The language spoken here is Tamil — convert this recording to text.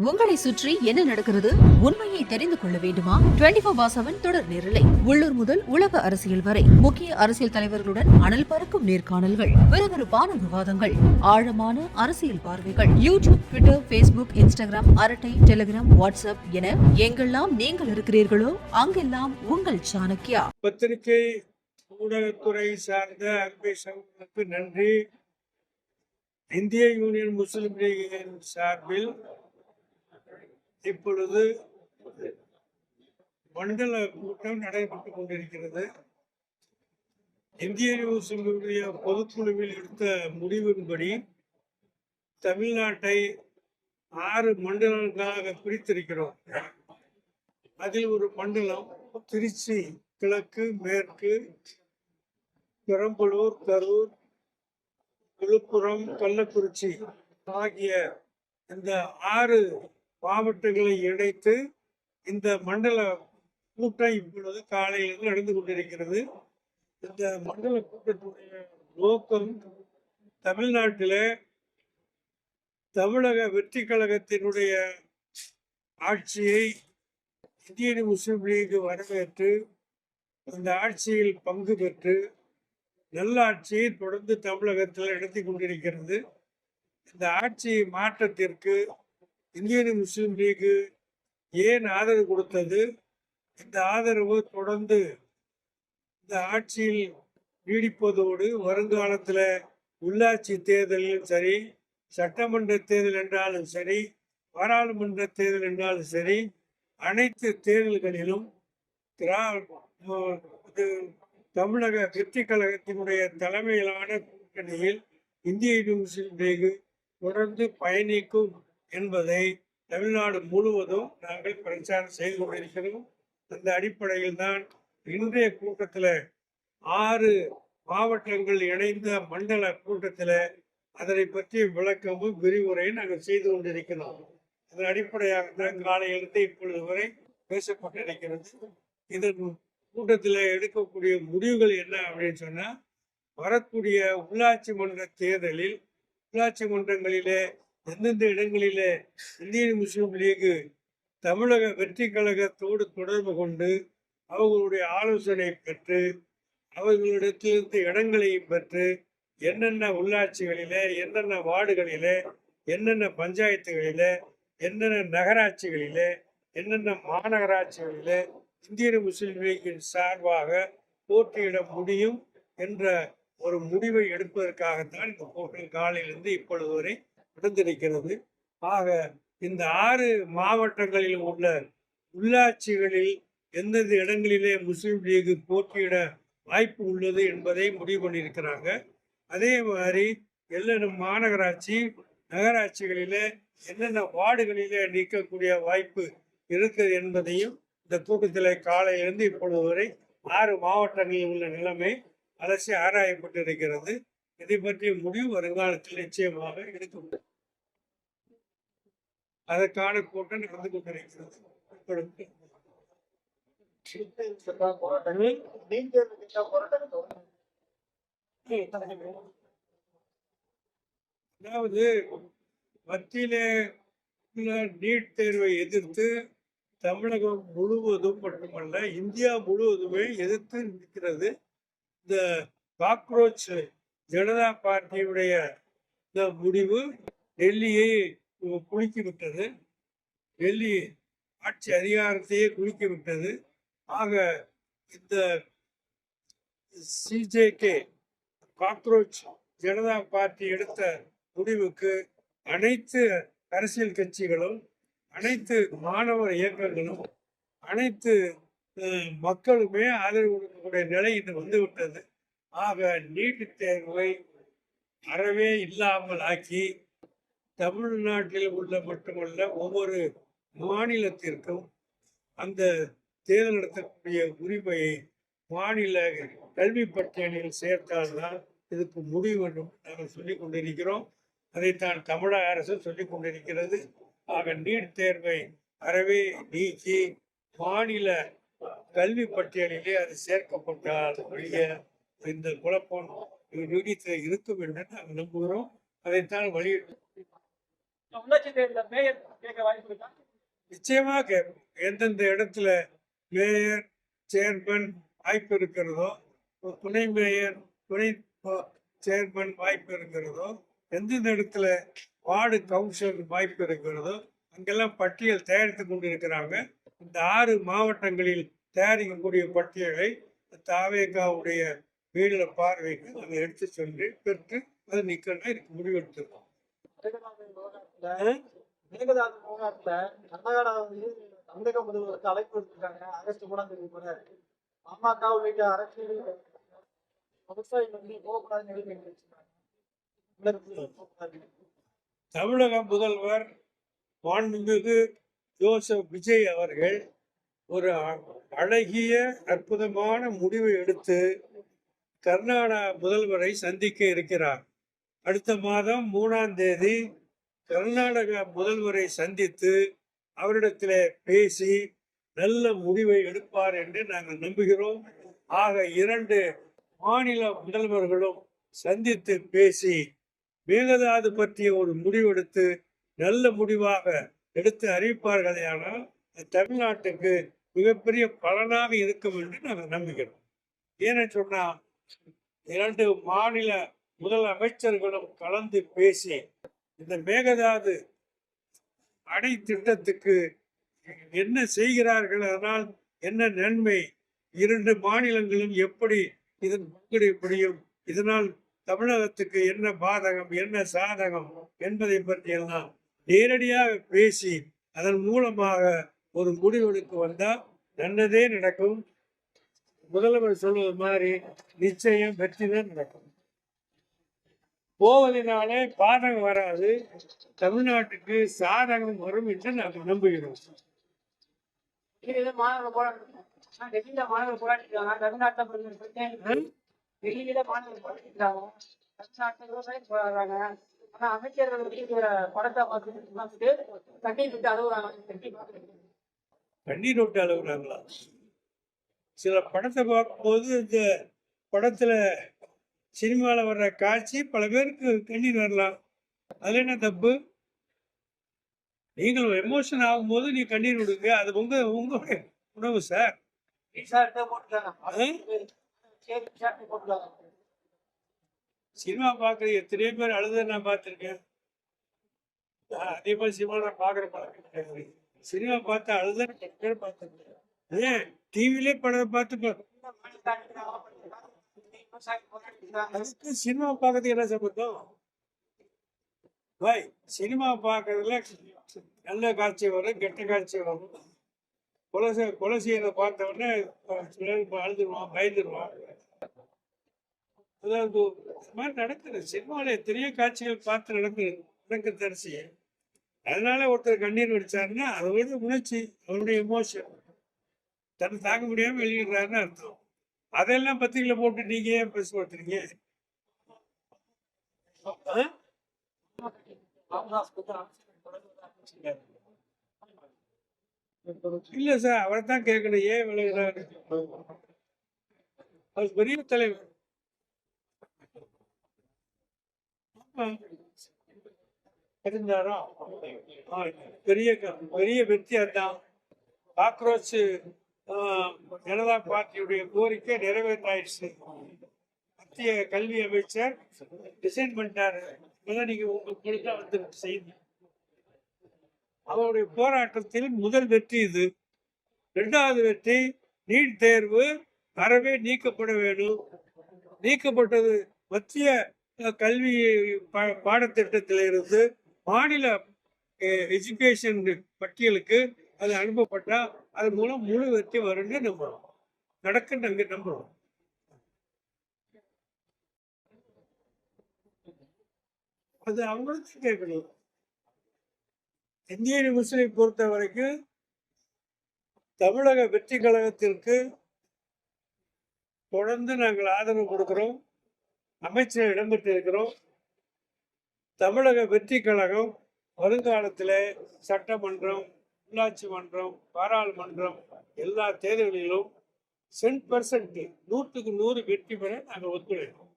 உங்களை சுற்றி என்ன நடக்கிறது? உண்மையை தெரிந்து கொள்ள வேண்டுமா? 24/7 தொடர் நேரலை. உள்ளூர் முதல் உலக அரசியல் வரை முக்கிய அரசியல் தலைவர்களுடன் அனல் பறக்கும் நேர்காணல்கள், விறுவிறுப்பான விவாதங்கள், ஆழமான அரசியல் பார்வைகள். யூடியூப், ட்விட்டர், பேஸ்புக், இன்ஸ்டாகிராம், அரட்டை, டெலிகிராம், வாட்ஸ்அப் என எங்கெல்லாம் நீங்கள் இருக்கிறீர்களோ அங்கெல்லாம் உங்கள் சாணக்கியா. பத்திரிகை ஊடகத்துறை சார்ந்த அன்பை சகோதரருக்கு நன்றி. இந்திய யூனியன் முஸ்லிம் லீகின் சார்பில் இப்பொழுது மண்டல கூட்டம் நடைபெற்றுக் கொண்டிருக்கிறது. இந்திய முஸ்லிம் லீகுடைய பொதுக்குழுவில் எடுத்த முடிவின்படி தமிழ்நாட்டை 6 மண்டலங்களாக பிரித்திருக்கிறோம். அதில் ஒரு மண்டலம் திருச்சி கிழக்கு, மேற்கு, பெரம்பலூர், கரூர், விழுப்புரம், கள்ளக்குறிச்சி ஆகிய இந்த 6 மாவட்டங்களை இணைத்து இந்த மண்டல கூட்டம் இப்பொழுது காலையில் நடந்து கொண்டிருக்கிறது. இந்த மண்டல கூட்டத்துடைய நோக்கம் தமிழ்நாட்டில் தமிழக வெற்றி கழகத்தினுடைய ஆட்சியை இந்திய முஸ்லிம் லீக் வரவேற்று அந்த ஆட்சியில் பங்கு பெற்று நல்ல ஆட்சியை தொடர்ந்து தமிழகத்தில் நடத்தி கொண்டிருக்கிறது. இந்த ஆட்சி மாற்றத்திற்கு இந்திய முஸ்லிம் லீக் ஏன் ஆதரவு கொடுத்தது? இந்த ஆதரவு தொடர்ந்து இந்த ஆட்சியில் நீடிப்பதோடு வருங்காலத்தில் உள்ளாட்சி தேர்தலிலும் சரி, சட்டமன்ற தேர்தல் என்றாலும் சரி, பாராளுமன்ற தேர்தல் என்றாலும் சரி, அனைத்து தேர்தல்களிலும் தமிழக வெற்றி கழகத்தினுடைய தலைமையிலான கூட்டணியில் இந்திய முஸ்லிம் லீக் தொடர்ந்து பயணிக்கும் என்பதை தமிழ்நாடு முழுவதும் நாங்கள் பிரச்சாரம் செய்து கொண்டிருக்கிறோம். அந்த அடிப்படையில் தான் இன்றைய கூட்டத்தில் 6 மாவட்டங்கள் இணைந்த மண்டல கூட்டத்தில் அதனை பற்றிய விளக்கமும் விரிவுரையும் நாங்கள் செய்து கொண்டிருக்கிறோம். அதன் அடிப்படையாக தான் காலையிலிருந்து இப்பொழுது வரை பேசப்பட்டிருக்கிறது. இதன் கூட்டத்தில் எடுக்கக்கூடிய முடிவுகள் என்ன அப்படின்னு சொன்னால், வரக்கூடிய உள்ளாட்சி மன்ற தேர்தலில் உள்ளாட்சி மன்றங்களிலே எந்தெந்த இடங்களிலே இந்திய முஸ்லிம் லீக் தமிழக வெற்றி கழகத்தோடு தொடர்பு கொண்டு அவர்களுடைய ஆலோசனை பெற்று அவர்களிடத்திலிருந்து இடங்களையும் பெற்று என்னென்ன உள்ளாட்சிகளிலே, என்னென்ன வார்டுகளிலே, என்னென்ன பஞ்சாயத்துகளிலே, என்னென்ன நகராட்சிகளிலே, என்னென்ன மாநகராட்சிகளிலே இந்திய முஸ்லிம் லீக்கின் சார்பாக போட்டியிட முடியும் என்ற ஒரு முடிவை எடுப்பதற்காகத்தான் இந்த கூட்டம் காலையிலிருந்து இப்பொழுது வரை நடந்திருக்கிறது. ஆக இந்த 6 மாவட்டங்களில் உள்ள உள்ளாட்சிகளில் எந்தெந்த இடங்களிலே முஸ்லிம் லீக் போட்டியிட வாய்ப்பு உள்ளது என்பதை முடிவு பண்ணியிருக்கிறாங்க. அதே மாதிரி எல்லா மாநகராட்சி, நகராட்சிகளிலே என்னென்ன வார்டுகளிலே நீக்கக்கூடிய வாய்ப்பு இருக்குது என்பதையும் இந்த கூட்டத்தில் காலையிலிருந்து இப்பொழுது வரை 6 மாவட்டங்களில் உள்ள நிலைமை அலசி ஆராயப்பட்டிருக்கிறது. இதை பற்றிய முடிவு வருங்காலத்தில் நிச்சயமாக எடுக்கப்படும். அதற்கான கூட்டம் நடந்து கொண்டிருக்கிறது. அதாவது மத்தியிலே நீட் தேர்வை எதிர்த்து தமிழகம் முழுவதும் மட்டுமல்ல, இந்தியா முழுவதுமே எதிர்த்து நிற்கிறது. இந்த காக்ரோச் ஜனதா பார்ட்டியுடைய இந்த முடிவு டெல்லியை குலுக்கிவிட்டது. டெல்லி ஆட்சி அதிகாரத்தையே குலுக்கிவிட்டது. ஆக இந்த சிஜேகே காக்ரோச் ஜனதா பார்ட்டி எடுத்த முடிவுக்கு அனைத்து அரசியல் கட்சிகளும், அனைத்து மாணவர் இயக்கங்களும், அனைத்து மக்களுமே ஆதரவு கொடுக்கக்கூடிய நிலை இது வந்துவிட்டது. ஆக நீட் தேர்வை அறவே இல்லாமல் ஆக்கி தமிழ்நாட்டில் உள்ள மட்டுமல்ல ஒவ்வொரு மாநிலத்திற்கும் அந்த தேர்தல் நடத்தக்கூடிய உரிமையை மாநில கல்வி பட்டியலில் சேர்த்தால்தான் இதுக்கு முடிவு என்றும் நாங்கள் சொல்லிக் கொண்டிருக்கிறோம். அதைத்தான் தமிழக அரசு சொல்லிக் கொண்டிருக்கிறது. ஆக நீட் தேர்வை அறவே நீக்கி மாநில கல்வி பட்டியலிலே அது சேர்க்கப்பட்டால் இந்த குழப்பம் நீடித்து இருக்கும் என்று நாங்கள் நம்புகிறோம். அதைத்தான் வலியுறுத்தி உள்ளாட்சி தேர்தலில் மேயர் கேட்க வாய்ப்பு இருக்கா? நிச்சயமா கேட்போம். எந்தெந்த இடத்துல மேயர் சேர்மன் வாய்ப்பு இருக்கிறதோ, துணை மேயர் துணை சேர்மன் வாய்ப்பு இருக்கிறதோ, எந்தெந்த இடத்துல வார்டு கவுன்சிலர் வாய்ப்பு இருக்கிறதோ அங்கெல்லாம் பட்டியல் தயாரித்து கொண்டிருக்கிறாங்க. இந்த 6 மாவட்டங்களில் தயாரிக்கக்கூடிய பட்டியலை தாவேகாவுடைய வீடுல பார்வைக்கு அதை எடுத்து சென்று பெற்று அது நிக்கணும் இதுக்கு முடிவெடுத்திருக்கோம். மேகதாது விவகாரத்துல கர்நாடகா வந்து தமிழக முதல்வருக்கு அழைப்பு விடுத்திருக்காங்க. ஆகஸ்ட் 3ஆம் தேதி கூட பாமக உள்ளிட்ட அரசியல் விவசாயிகள் வந்து போகக்கூடாதுன்னு எழுதி வச்சிருக்காங்க. தமிழக முதல்வர் மாண்புமிகு ஜோசப் விஜய் அவர்கள் ஒரு அழகிய அற்புதமான முடிவை எடுத்து கர்நாடகா முதல்வரை சந்திக்க இருக்கிறார். அடுத்த மாதம் 3ஆம் தேதி கர்நாடக முதல்வரை சந்தித்து அவரிடத்தில் பேசி நல்ல முடிவை எடுப்பார் என்று நாங்கள் நம்புகிறோம். ஆக 2 மாநில முதல்வர்களும் சந்தித்து பேசி மேகதாது பற்றிய ஒரு முடிவெடுத்து நல்ல முடிவாக எடுத்து அறிவிப்பார்களேயானால் தமிழ்நாட்டுக்கு மிகப்பெரிய பலனாக இருக்கும் என்று நாங்கள் நம்புகிறோம். ஏன்னு சொன்னா 2 மாநில முதலமைச்சர்களும் கலந்து பேசி இந்த மேகதாது அணை திட்டத்துக்கு என்ன செய்கிறார்கள், அதனால் என்ன நன்மை, 2 மாநிலங்களும் எப்படி இதன் பங்களிப்படியும் இதனால் தமிழகத்துக்கு என்ன பாதகம் என்ன சாதகம் என்பதை பற்றியெல்லாம் நேரடியாக பேசி அதன் மூலமாக ஒரு முடிவெடுக்க வந்தால் நல்லதே நடக்கும். முதல்வர் சொல்வது மாதிரி நிச்சயம் வெற்றி தான் நடக்கும். போவதனாலே பாதகம் வராது, தமிழ்நாட்டுக்கு சாதகம் வரும் என்று நாங்கள் நம்புகிறோம். டெல்லியில மாணவர்கள் போராடிட்டு தமிழ்நாட்டில் டெல்லியில மாணவர்கள் போராடிக்கிறாங்க. தமிழ்நாட்டில் விவசாயம் போராடுறாங்க. ஆனா அமைச்சர்கள் படத்தை பார்த்துட்டு தண்ணீர் விட்டு அழுகுறாங்க. கண்ணீர் விட்டு அழுகுறாங்களா? சில படத்தை பார்க்கும்போது இந்த படத்துல சினிமாவில் வர்ற காட்சி பல பேருக்கு கண்ணீர் வரலாம். அதுல என்ன தப்பு? நீங்கள் எமோஷன் ஆகும்போது நீ கண்ணீர் விடுங்க, அது உங்களுடைய உணவு சார். சினிமா பார்க்குற எத்தனையோ பேர் அழுத நான் பார்த்துருக்கேன். அதே மாதிரி சினிமா நான் பார்க்குற பழக்கம் கிடையாது. சினிமா பார்த்து அழுத பேர் பார்த்துருக்கேன். ஏன் டிவிலே படம் பார்த்து அதுக்கு சினிமா பார்க்கறதுக்கு என்ன சம்பந்தம்? பாய் சினிமா பார்க்கறதுல நல்ல காட்சி வரும், கெட்ட காட்சி வரும். கொலை செய்யறத பார்த்த உடனே அழுதுருவான், பயந்துருவான். அதாவது இது மாதிரி நடக்குது. சினிமாவில் எத்தனையோ காட்சிகள் பார்த்து நடக்க தரிசி. அதனால ஒருத்தர் கண்ணீர் வடிச்சாருன்னா அதோட உணர்ச்சி, அவருடைய எமோஷன் தன்னை தாக்க முடியாம வெளியிடுறாருன்னு அர்த்தம். அதெல்லாம் பத்திரிகையில போட்டு நீங்க ஏன் பேசப்படுத்துறீங்க? இல்ல சார், அவரை தான் கேட்கணும் ஏன் விளையாடுறாரு. அவர் பெரிய தலைவர். பெரிய பெரிய வெற்றி அதுதான். காக்ரோச் ஜனதா பார்ட்டியுடைய கோரிக்கை நிறைவேற்றாயிடுச்சு. மத்திய கல்வி அமைச்சர் டிசைன் பண்ணிட்டாரு. நீங்க உங்களுக்கு வந்து செய்தி அவருடைய போராட்டத்தில் முதல் வெற்றி இது. 2வது வெற்றி நீட் தேர்வு அறவே நீக்கப்பட வேண்டும். நீக்கப்பட்டது மத்திய கல்வி பாடத்திட்டத்திலிருந்து மாநில எஜுகேஷன் பட்டியலுக்கு அது அனுப்பப்பட்டா அது மூலம் முழு வெற்றி வரும்னு நம்புறோம். நடக்க நாங்க நம்புறோம். அது அவங்களுக்கு கேட்கணும். இந்திய முஸ்லிமை பொறுத்த வரைக்கும் தமிழக வெற்றி கழகத்திற்கு தொடர்ந்து நாங்கள் ஆதரவு கொடுக்கிறோம். அமைச்சர் இடம்பெற்றிருக்கிறோம். தமிழக வெற்றி கழகம் வருங்காலத்தில் சட்டமன்றம், உள்ளாட்சி மன்றம், பாராளுமன்றம் எல்லா தேர்தல்களிலும் 100% 100க்கு 100 வெற்றி பெற நாங்கள் ஒத்துழைப்போம்.